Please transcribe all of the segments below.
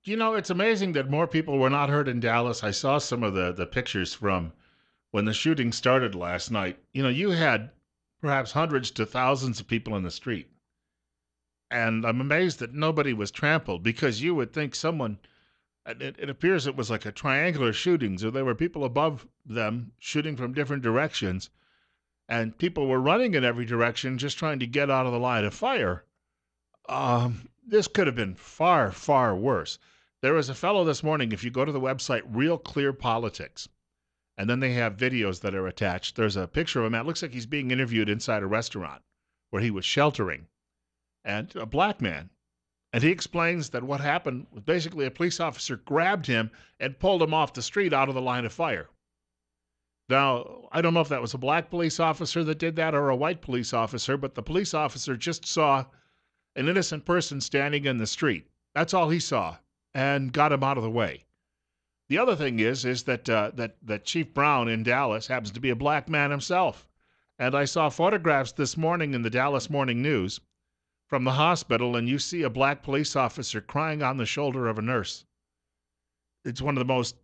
It's amazing that more people were not hurt in Dallas. I saw some of the pictures from when the shooting started last night. You had perhaps hundreds to thousands of people in the street. And I'm amazed that nobody was trampled because you would think someone, it appears it was like a triangular shooting. So there were people above them shooting from different directions, and people were running in every direction just trying to get out of the line of fire. This could have been far, far worse. There was a fellow this morning, if you go to the website Real Clear Politics, and then they have videos that are attached. There's a picture of a man. It looks like he's being interviewed inside a restaurant where he was sheltering, and a black man. And he explains that what happened was basically a police officer grabbed him and pulled him off the street out of the line of fire. Now, I don't know if that was a black police officer that did that or a white police officer, but the police officer just saw an innocent person standing in the street. That's all he saw, and got him out of the way. The other thing is that Chief Brown in Dallas happens to be a black man himself. And I saw photographs this morning in the Dallas Morning News from the hospital, and you see a black police officer crying on the shoulder of a nurse. It's one of the most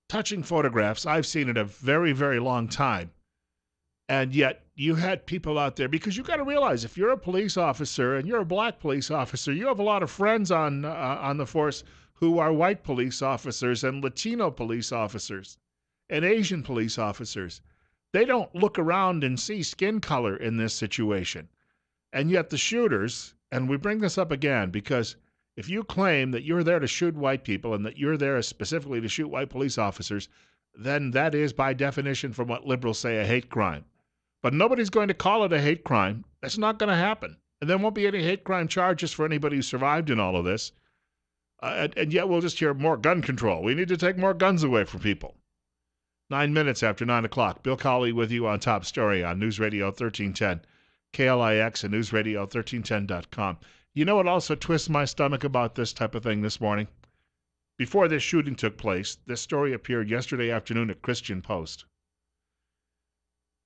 touching photographs I've seen in a very, very long time. And yet you had people out there, because you got to realize if you're a police officer and you're a black police officer, you have a lot of friends on the force who are white police officers and Latino police officers and Asian police officers. They don't look around and see skin color in this situation. And yet the shooters, and we bring this up again because if you claim that you're there to shoot white people and that you're there specifically to shoot white police officers, then that is by definition, from what liberals say, a hate crime. But nobody's going to call it a hate crime. That's not going to happen. And there won't be any hate crime charges for anybody who survived in all of this. And yet we'll just hear more gun control. We need to take more guns away from people. 9 minutes after 9 o'clock. Bill Colley with you on Top Story on News Radio 1310, KLIX, and NewsRadio1310.com. You know what also twists my stomach about this type of thing this morning? Before this shooting took place, this story appeared yesterday afternoon at Christian Post.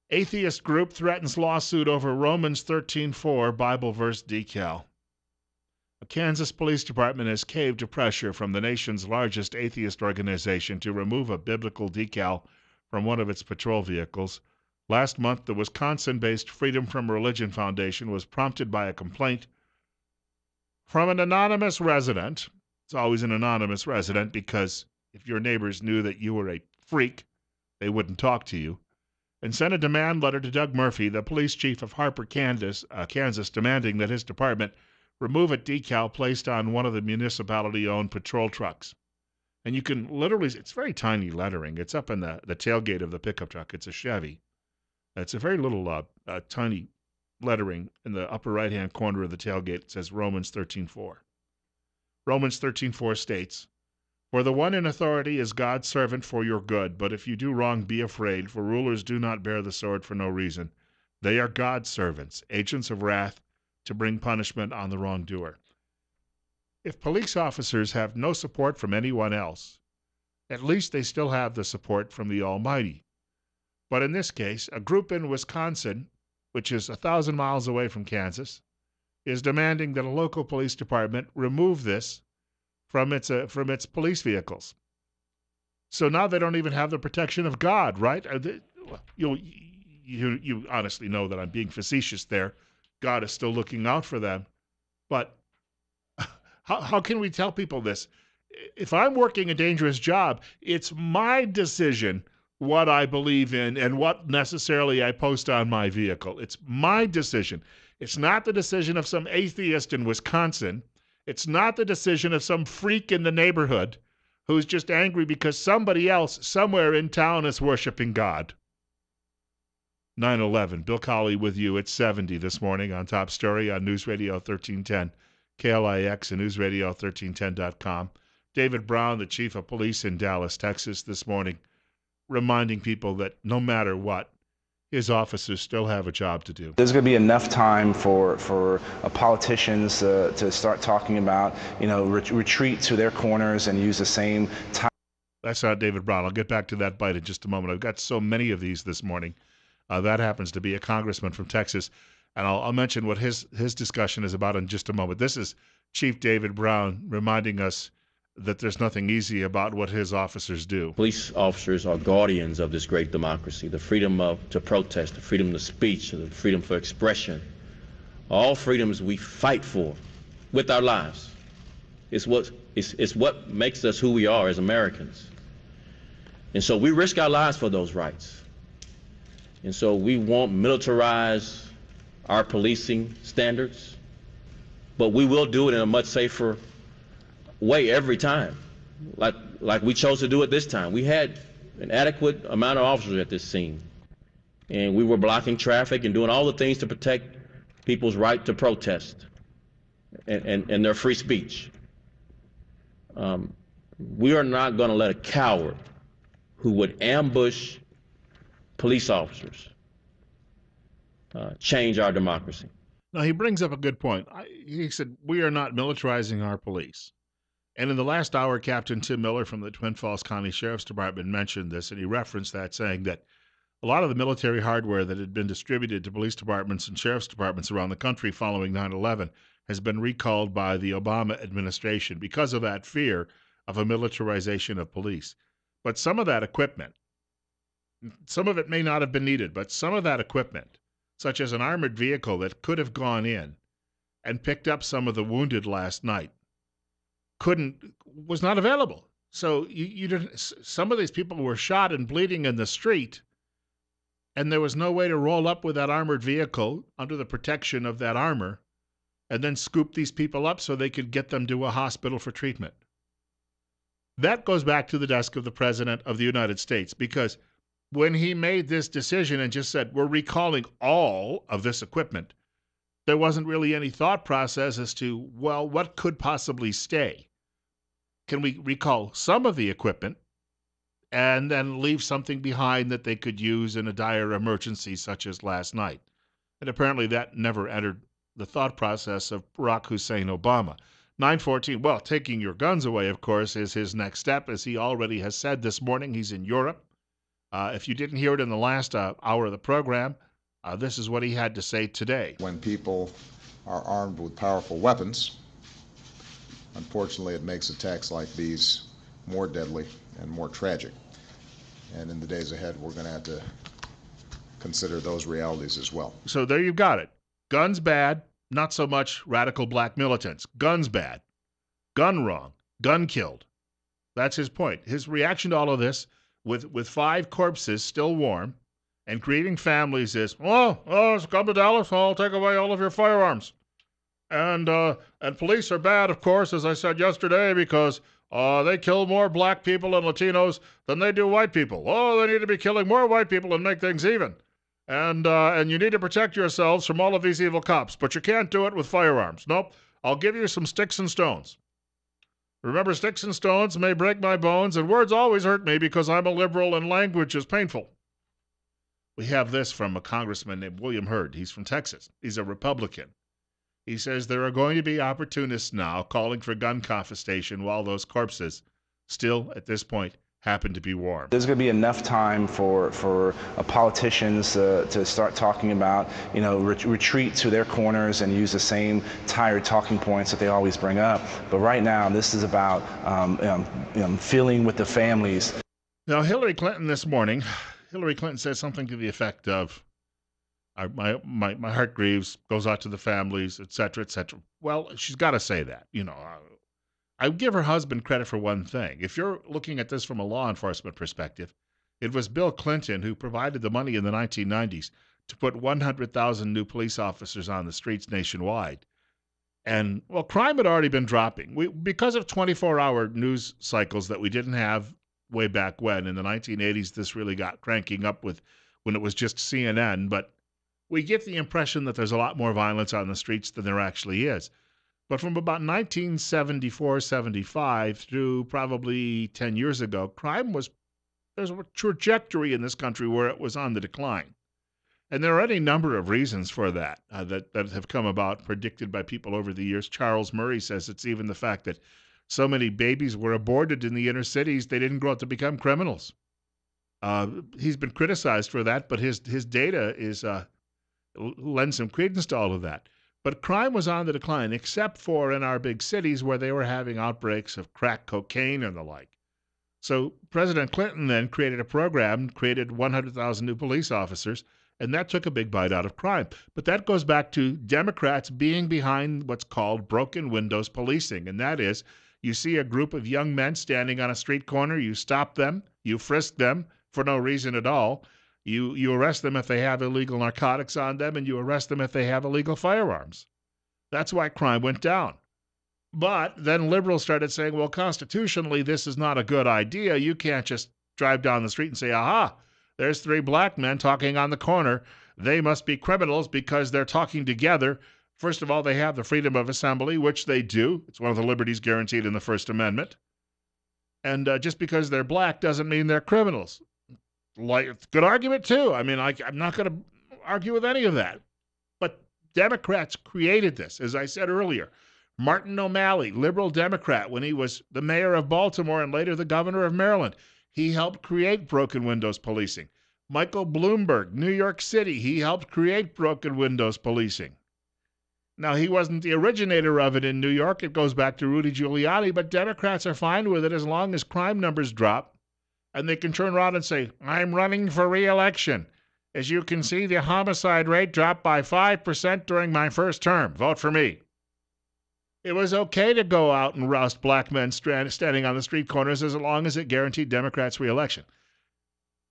Atheist group threatens lawsuit over Romans 13:4 Bible verse decal. A Kansas police department has caved to pressure from the nation's largest atheist organization to remove a biblical decal from one of its patrol vehicles. Last month, the Wisconsin-based Freedom from Religion Foundation was prompted by a complaint from an anonymous resident. It's always an anonymous resident because if your neighbors knew that you were a freak, they wouldn't talk to you, and sent a demand letter to Doug Murphy, the police chief of Harper, Kansas, demanding that his department remove a decal placed on one of the municipality-owned patrol trucks. And you can literally, it's very tiny lettering. It's up in the tailgate of the pickup truck. It's a Chevy. It's a very little, tiny lettering in the upper right-hand corner of the tailgate. It says Romans 13:4. Romans 13:4 states, "For the one in authority is God's servant for your good, but if you do wrong, be afraid, for rulers do not bear the sword for no reason. They are God's servants, agents of wrath, to bring punishment on the wrongdoer." If police officers have no support from anyone else, at least they still have the support from the Almighty. But in this case, a group in Wisconsin, which is 1,000 miles away from Kansas, is demanding that a local police department remove this from its police vehicles. So now they don't even have the protection of God, right? You honestly know that I'm being facetious there. God is still looking out for them. But how can we tell people this? If I'm working a dangerous job, it's my decision what I believe in and what necessarily I post on my vehicle. It's my decision. It's not the decision of some atheist in Wisconsin. It's not the decision of some freak in the neighborhood who's just angry because somebody else somewhere in town is worshiping God. 9/11. Bill Colley with you at 70 this morning on Top Story on News Radio 1310, KLIX, and NewsRadio1310.com. David Brown, the chief of police in Dallas, Texas, this morning, reminding people that no matter what, his officers still have a job to do. There's going to be enough time for politicians to start talking about, retreat to their corners and use the same time. That's David Brown. I'll get back to that bite in just a moment. I've got so many of these this morning. That happens to be a congressman from Texas, and I'll mention what his discussion is about in just a moment. This is Chief David Brown reminding us that there's nothing easy about what his officers do. Police officers are guardians of this great democracy, the freedom to protest, the freedom of speech, the freedom for expression. All freedoms we fight for with our lives. It's what makes us who we are as Americans. And so we risk our lives for those rights. And so we won't militarize our policing standards, but we will do it in a much safer way every time, like we chose to do it this time. We had an adequate amount of officers at this scene, and we were blocking traffic and doing all the things to protect people's right to protest and their free speech. We are not going to let a coward who would ambush police officers change our democracy. Now, he brings up a good point. He said, we are not militarizing our police. And in the last hour, Captain Tim Miller from the Twin Falls County Sheriff's Department mentioned this, and he referenced that, saying that a lot of the military hardware that had been distributed to police departments and sheriff's departments around the country following 9/11 has been recalled by the Obama administration because of that fear of a militarization of police. But some of that equipment, some of it may not have been needed, but some of that equipment, such as an armored vehicle that could have gone in and picked up some of the wounded last night, was not available. So you didn't. Some of these people were shot and bleeding in the street, and there was no way to roll up with that armored vehicle under the protection of that armor and then scoop these people up so they could get them to a hospital for treatment. That goes back to the desk of the President of the United States, because when he made this decision and just said, we're recalling all of this equipment, there wasn't really any thought process as to, well, what could possibly stay? Can we recall some of the equipment and then leave something behind that they could use in a dire emergency such as last night? And apparently that never entered the thought process of Barack Hussein Obama. 9:14, well, taking your guns away, of course, is his next step, as he already has said this morning. He's in Europe. If you didn't hear it in the last hour of the program, this is what he had to say today. When people are armed with powerful weapons, unfortunately, it makes attacks like these more deadly and more tragic. And in the days ahead, we're going to have to consider those realities as well. So there you've got it. Guns bad, not so much radical black militants. Guns bad. Gun wrong. Gun killed. That's his point. His reaction to all of this, with 5 corpses still warm and grieving families, is, come to Dallas, I'll take away all of your firearms. And police are bad, of course, as I said yesterday, because they kill more black people and Latinos than they do white people. Oh, they need to be killing more white people and make things even. And you need to protect yourselves from all of these evil cops, but you can't do it with firearms. Nope, I'll give you some sticks and stones. Remember, sticks and stones may break my bones, and words always hurt me because I'm a liberal and language is painful. We have this from a congressman named William Hurd. He's from Texas. He's a Republican. He says there are going to be opportunists now calling for gun confiscation while those corpses still, at this point, happen to be warm. There's going to be enough time for politicians to start talking about, retreat to their corners and use the same tired talking points that they always bring up. But right now, this is about feeling with the families. Now, Hillary Clinton this morning, Hillary Clinton said something to the effect of, my heart grieves, goes out to the families, et cetera, et cetera. Well, she's got to say that, I give her husband credit for one thing. If you're looking at this from a law enforcement perspective, it was Bill Clinton who provided the money in the 1990s to put 100,000 new police officers on the streets nationwide. And, well, crime had already been dropping. Because of 24-hour news cycles that we didn't have way back when, in the 1980s, this really got cranking up when it was just CNN. But we get the impression that there's a lot more violence on the streets than there actually is. But from about 1974, 75 through probably 10 years ago, there's a trajectory in this country where it was on the decline. And there are any number of reasons for that that have come about, predicted by people over the years. Charles Murray says it's even the fact that so many babies were aborted in the inner cities, they didn't grow up to become criminals. He's been criticized for that, but his data lends some credence to all of that. But crime was on the decline, except for in our big cities where they were having outbreaks of crack cocaine and the like. So President Clinton then created a program, created 100,000 new police officers, and that took a big bite out of crime. But that goes back to Democrats being behind what's called broken windows policing, and that is you see a group of young men standing on a street corner, you stop them, you frisk them for no reason at all. You arrest them if they have illegal narcotics on them, and you arrest them if they have illegal firearms. That's why crime went down. But then liberals started saying, well, constitutionally, this is not a good idea. You can't just drive down the street and say, aha, there's 3 black men talking on the corner. They must be criminals because they're talking together. First of all, they have the freedom of assembly, which they do. It's one of the liberties guaranteed in the First Amendment. And just because they're black doesn't mean they're criminals. Good argument, too. I mean, I'm not going to argue with any of that. But Democrats created this, as I said earlier. Martin O'Malley, liberal Democrat, when he was the mayor of Baltimore and later the governor of Maryland, he helped create broken windows policing. Michael Bloomberg, New York City, he helped create broken windows policing. Now, he wasn't the originator of it in New York. It goes back to Rudy Giuliani, but Democrats are fine with it as long as crime numbers drop. And they can turn around and say, I'm running for re-election. As you can see, the homicide rate dropped by 5% during my first term. Vote for me. It was okay to go out and roust black men standing on the street corners as long as it guaranteed Democrats' re-election.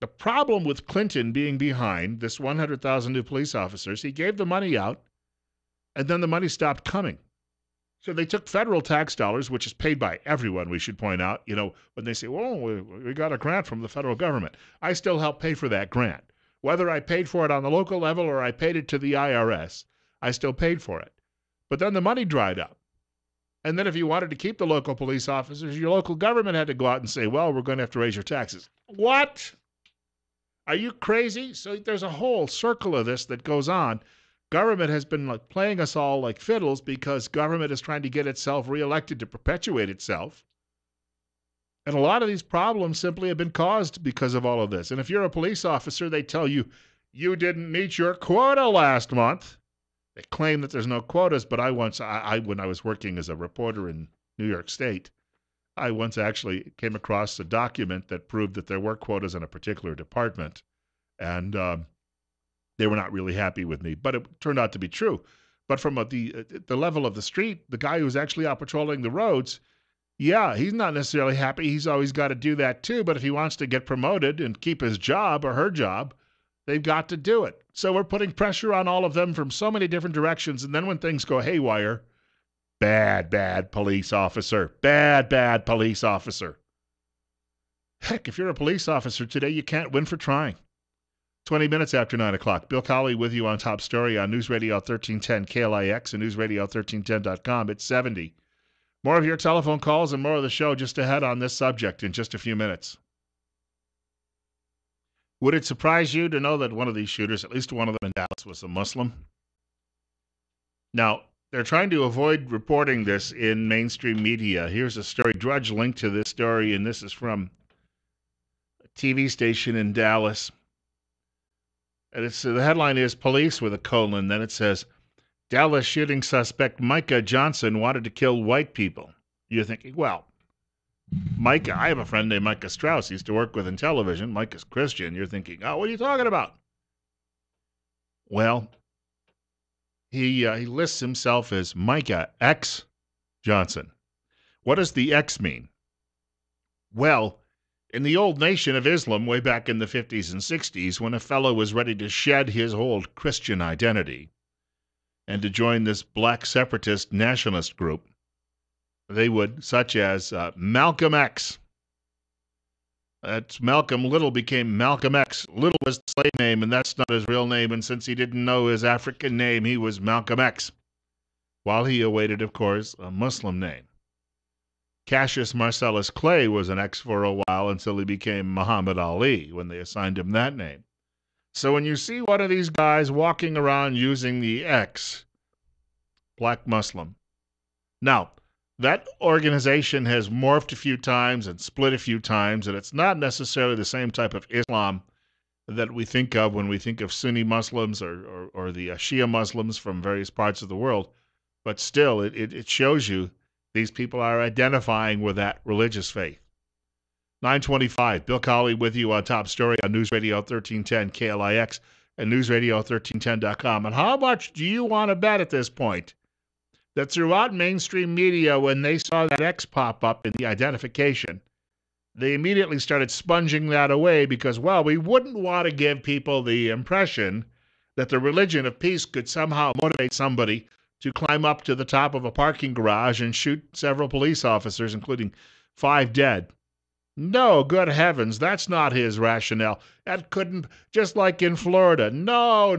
The problem with Clinton being behind this 100,000 new police officers, he gave the money out, and then the money stopped coming. So they took federal tax dollars, which is paid by everyone, we should point out. You know, when they say, well, we got a grant from the federal government. I still help pay for that grant. Whether I paid for it on the local level or I paid it to the IRS, I still paid for it. But then the money dried up. And then if you wanted to keep the local police officers, your local government had to go out and say, well, we're going to have to raise your taxes. What? Are you crazy? So there's a whole circle of this that goes on. Government has been playing us all like fiddles because government is trying to get itself reelected to perpetuate itself. And a lot of these problems simply have been caused because of all of this. And if you're a police officer, they tell you, you didn't meet your quota last month. They claim that there's no quotas, but when I was working as a reporter in New York State, I once actually came across a document that proved that there were quotas in a particular department. And they were not really happy with me, but it turned out to be true. But from the level of the street, the guy who's actually out patrolling the roads, yeah, he's not necessarily happy. He's always got to do that too. But if he wants to get promoted and keep his job or her job, they've got to do it. So we're putting pressure on all of them from so many different directions. And then when things go haywire, bad police officer, bad police officer. Heck, if you're a police officer today, you can't win for trying. 20 minutes after 9 o'clock. Bill Colley with you on Top Story on News Radio 1310 KLIX and NewsRadio1310.com. It's 70. More of your telephone calls and more of the show just ahead on this subject in just a few minutes. Would it surprise you to know that one of these shooters, at least one of them in Dallas, was a Muslim? Now, they're trying to avoid reporting this in mainstream media. Here's a story. Drudge linked to this story, and this is from a TV station in Dallas. And the headline is Police with a colon. Then it says, Dallas shooting suspect Micah Johnson wanted to kill white people. You're thinking, well, Micah, I have a friend named Micah Strauss. He used to work with in television. Micah's Christian. You're thinking, oh, what are you talking about? Well, he lists himself as Micah X Johnson. What does the X mean? Well, in the old nation of Islam, way back in the 50s and 60s, when a fellow was ready to shed his old Christian identity and to join this black separatist nationalist group, they would, such as Malcolm X. That's Malcolm Little became Malcolm X. Little was the slave name, and that's not his real name, and since he didn't know his African name, he was Malcolm X, while he awaited, of course, a Muslim name. Cassius Marcellus Clay was an X for a while until he became Muhammad Ali when they assigned him that name. So when you see one of these guys walking around using the X, Black Muslim. Now, that organization has morphed a few times and split a few times, and it's not necessarily the same type of Islam that we think of when we think of Sunni Muslims or the Shia Muslims from various parts of the world. But still, it shows you these people are identifying with that religious faith. 925, Bill Colley with you on Top Story on News Radio 1310 KLIX and newsradio1310.com. And how much do you want to bet at this point that throughout mainstream media, when they saw that X pop up in the identification, they immediately started sponging that away because, well, we wouldn't want to give people the impression that the religion of peace could somehow motivate somebody to climb up to the top of a parking garage and shoot several police officers, including 5 dead. No, good heavens, that's not his rationale. That couldn't, just like in Florida. No.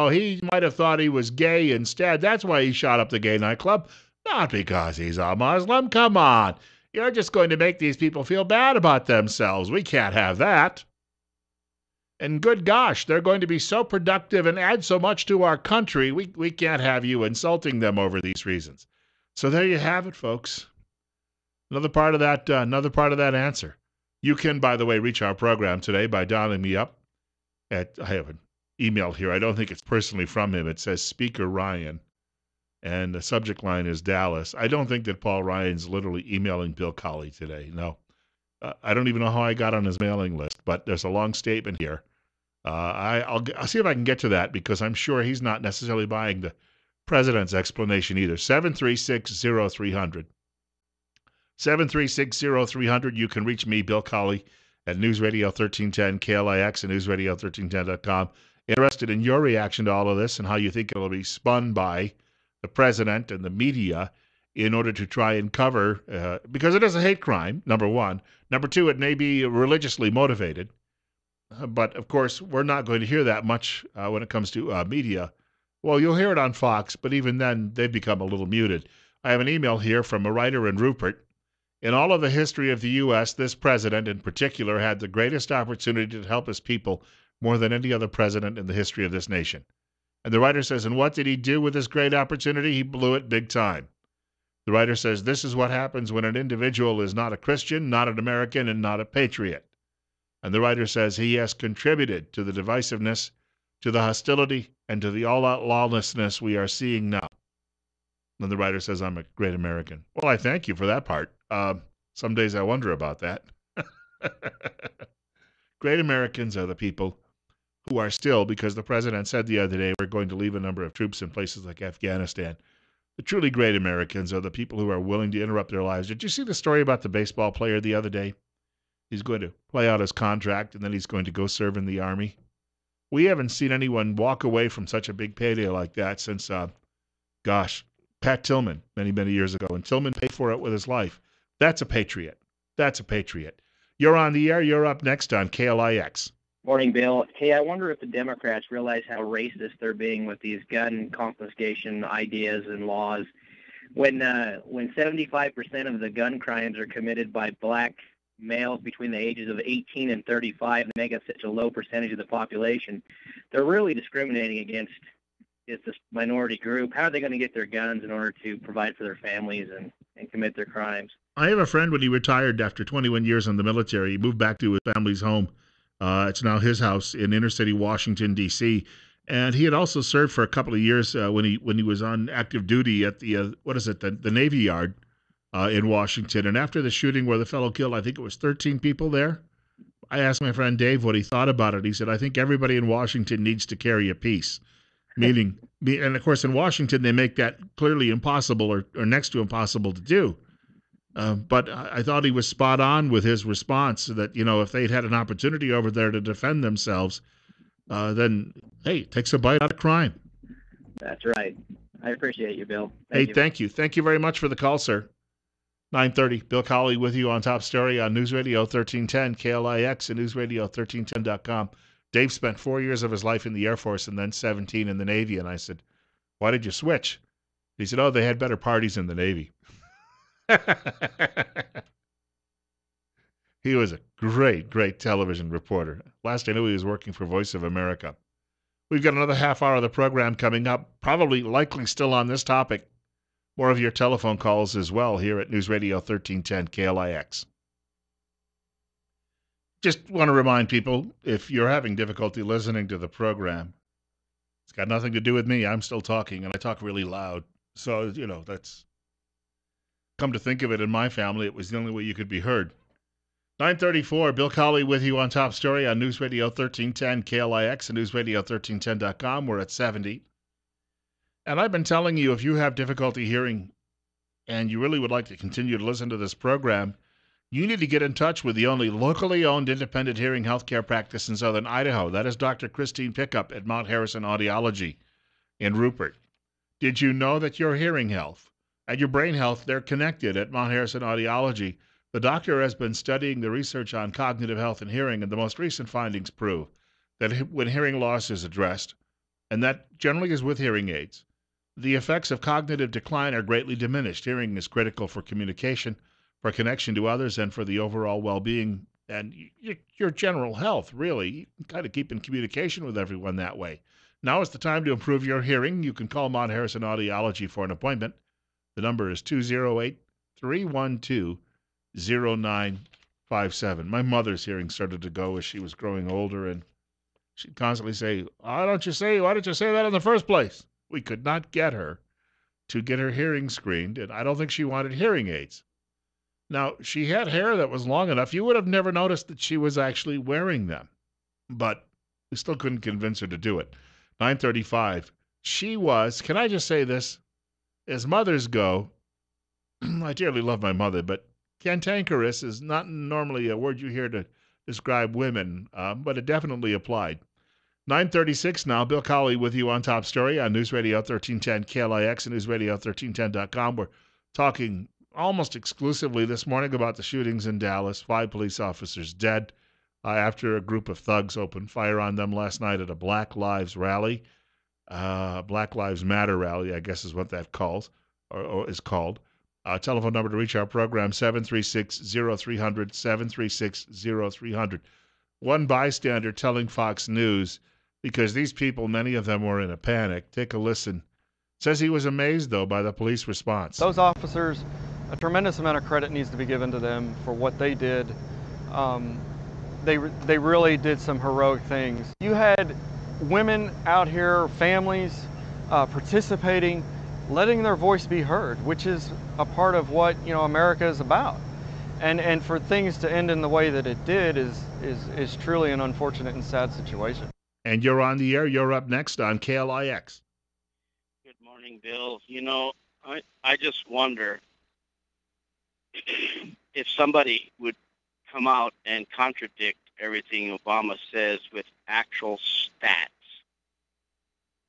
He might have thought he was gay instead. That's why he shot up the gay nightclub. Not because he's a Muslim. Come on. You're just going to make these people feel bad about themselves. We can't have that. And good gosh, they're going to be so productive and add so much to our country, we can't have you insulting them over these reasons. So there you have it, folks. Another part of that answer. You can, by the way, reach our program today by dialing me up I have an email here. I don't think it's personally from him. It says Speaker Ryan, and the subject line is Dallas. I don't think that Paul Ryan's literally emailing Bill Colley today. No. I don't even know how I got on his mailing list, but there's a long statement here. I'll see if I can get to that because I'm sure he's not necessarily buying the president's explanation either. 736-0300. 736-0300. You can reach me, Bill Colley, at News Radio 1310 KLIX and newsradio1310.com. Interested in your reaction to all of this and how you think it'll be spun by the president and the media in order to try and cover, because it is a hate crime, number one. Number two, it may be religiously motivated. But, of course, we're not going to hear that much when it comes to media. Well, you'll hear it on Fox, but even then, they've become a little muted. I have an email here from a writer in Rupert. In all of the history of the U.S., this president in particular had the greatest opportunity to help his people more than any other president in the history of this nation. And the writer says, and what did he do with this great opportunity? He blew it big time. The writer says, this is what happens when an individual is not a Christian, not an American, and not a patriot. And the writer says he has contributed to the divisiveness, to the hostility, and to the all-out lawlessness we are seeing now. And the writer says, I'm a great American. Well, I thank you for that part. Some days I wonder about that. Great Americans are the people who are still, because the president said the other day, we're going to leave a number of troops in places like Afghanistan. The truly great Americans are the people who are willing to interrupt their lives. Did you see the story about the baseball player the other day? He's going to play out his contract, and then he's going to go serve in the Army. We haven't seen anyone walk away from such a big payday like that since, Pat Tillman, many, many years ago. And Tillman paid for it with his life. That's a patriot. That's a patriot. You're on the air. You're up next on KLIX. Morning, Bill. Hey, I wonder if the Democrats realize how racist they're being with these gun confiscation ideas and laws. When 75% of the gun crimes are committed by black males between the ages of 18 and 35, and make up such a low percentage of the population, they're really discriminating against this minority group. How are they going to get their guns in order to provide for their families and commit their crimes? I have a friend, when he retired after 21 years in the military, he moved back to his family's home. It's now his house in inner city Washington, D.C., and he had also served for a couple of years when he was on active duty at the Navy Yard in Washington. And after the shooting where the fellow killed, I think it was 13 people there, I asked my friend Dave what he thought about it. He said, I think everybody in Washington needs to carry a piece. Meaning, and of course in Washington they make that clearly impossible or next to impossible to do. But I thought he was spot on with his response that, if they'd had an opportunity over there to defend themselves, then, hey, it takes a bite out of crime. That's right. I appreciate you, Bill. Thank you. Thank you very much for the call, sir. 9:30, Bill Colley with you on Top Story on News Radio 1310, KLIX, and newsradio1310.com. Dave spent 4 years of his life in the Air Force and then 17 in the Navy. And I said, why did you switch? He said, they had better parties in the Navy. He was a great, great television reporter. Last I knew, he was working for Voice of America. We've got another half hour of the program coming up, likely still on this topic. More of your telephone calls as well here at News Radio 1310 KLIX. Just want to remind people, if you're having difficulty listening to the program, it's got nothing to do with me. I'm still talking, and I talk really loud. So, that's come to think of it, in my family, it was the only way you could be heard. 934, Bill Colley with you on Top Story on News Radio 1310 KLIX and newsradio1310.com. We're at 70. And I've been telling you, if you have difficulty hearing and you really would like to continue to listen to this program, you need to get in touch with the only locally owned independent hearing healthcare practice in southern Idaho. That is Dr. Christine Pickup at Mount Harrison Audiology in Rupert. Did you know that your hearing health and your brain health, they're connected at Mount Harrison Audiology? The doctor has been studying the research on cognitive health and hearing, and the most recent findings prove that when hearing loss is addressed, and that generally is with hearing aids, the effects of cognitive decline are greatly diminished. Hearing is critical for communication, for connection to others, and for the overall well-being and your general health, really. You can kind of keep in communication with everyone that way. Now is the time to improve your hearing. You can call Mount Harrison Audiology for an appointment. The number is 208-312-0957. My mother's hearing started to go as she was growing older, and she'd constantly say, why don't you say that in the first place? We could not get her to get her hearing screened, and I don't think she wanted hearing aids. Now, she had hair that was long enough. You would have never noticed that she was actually wearing them, but we still couldn't convince her to do it. 935. She was, can I just say this? As mothers go, I dearly love my mother, but cantankerous is not normally a word you hear to describe women, but it definitely applied. 936 now. Bill Colley with you on Top Story on News Radio 1310 KLIX and newsradio1310.com. We're talking almost exclusively this morning about the shootings in Dallas. 5 police officers dead after a group of thugs opened fire on them last night at a Black Lives rally. Black Lives Matter rally, I guess is what that calls or is called. Telephone number to reach our program, 736-0300, 736-0300. One bystander telling Fox News, because these people, many of them were in a panic. Take a listen. Says he was amazed, though, by the police response. Those officers, a tremendous amount of credit needs to be given to them for what they did. They really did some heroic things. You had women out here, families participating, letting their voice be heard, which is a part of what America is about. And for things to end in the way that it did is truly an unfortunate and sad situation. And you're on the air. You're up next on KLIX. Good morning, Bill. I just wonder if somebody would come out and contradict everything Obama says with actual stats,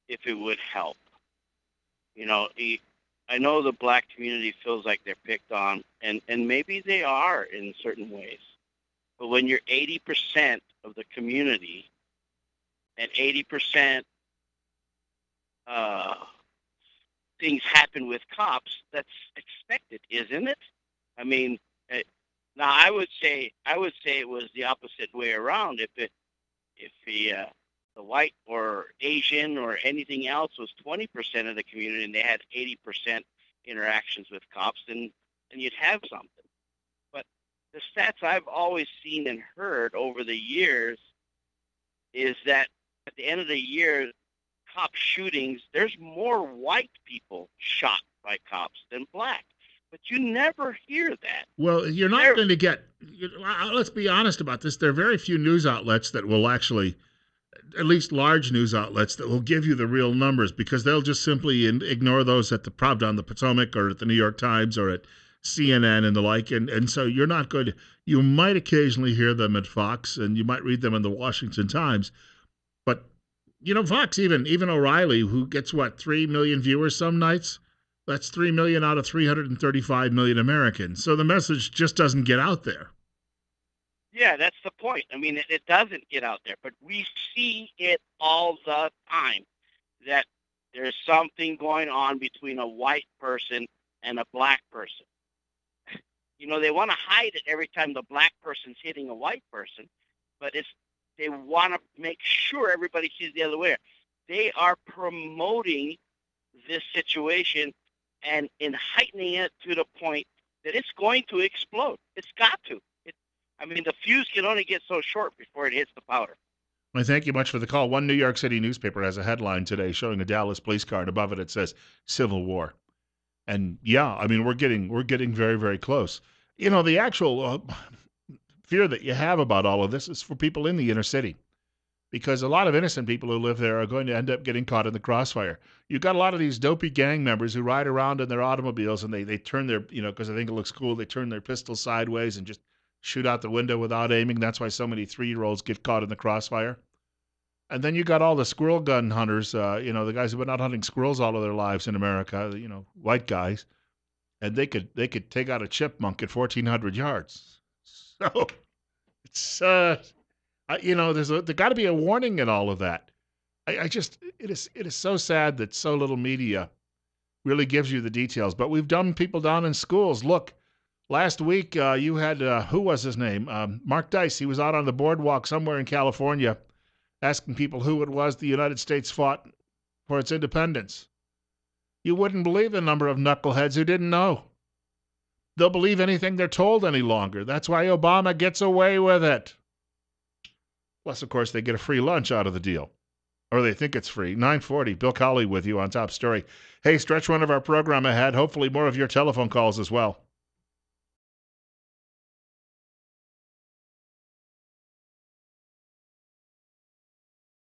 if it would help. I know the black community feels like they're picked on, and maybe they are in certain ways. But when you're 80% of the community and 80% things happen with cops, that's expected, isn't it? I mean, now I would say it was the opposite way around. If the white or Asian or anything else was 20% of the community and they had 80% interactions with cops, then you'd have something. But the stats I've always seen and heard over the years is that at the end of the year, cop shootings, there's more white people shot by cops than black. But you never hear that. Well, you're not going to get, let's be honest about this. There are very few news outlets that will actually, at least large news outlets, that will give you the real numbers, because they'll just simply ignore those at the Pravda on the Potomac or at the New York Times or at CNN and the like. And so you're not going to, you might occasionally hear them at Fox and you might read them in the Washington Times. But, Fox, even O'Reilly, who gets, 3 million viewers some nights? That's 3 million out of 335 million Americans. So the message just doesn't get out there. Yeah, that's the point. I mean, it doesn't get out there, but we see it all the time, that there's something going on between a white person and a black person. They want to hide it every time the black person's hitting a white person, but they want to make sure everybody sees the other way. They are promoting this situation and in heightening it to the point that it's going to explode. It's got to. I mean, the fuse can only get so short before it hits the powder. I thank you much for the call. One New York City newspaper has a headline today showing a Dallas police car, and above it it says Civil War. And yeah, I mean we're getting very, very close. You know, the actual fear that you have about all of this is for people in the inner city, because a lot of innocent people who live there are going to end up getting caught in the crossfire. You've got a lot of these dopey gang members who ride around in their automobiles and they turn their, because they think it looks cool, they turn their pistols sideways and just shoot out the window without aiming. That's why so many 3-year-olds get caught in the crossfire. And then you got all the squirrel gun hunters, the guys who've been out hunting squirrels all of their lives in America, white guys, and they could take out a chipmunk at 1,400 yards. So it's there got to be a warning in all of that. It is so sad that so little media really gives you the details. But we've done people down in schools. Look, last week you had who was his name? Mark Dice. He was out on the boardwalk somewhere in California, asking people who it was the United States fought for its independence. You wouldn't believe the number of knuckleheads who didn't know. They'll believe anything they're told any longer. That's why Obama gets away with it. Plus, of course, they get a free lunch out of the deal. Or they think it's free. 940, Bill Colley with you on Top Story. Hey, stretch one of our program ahead. Hopefully more of your telephone calls as well.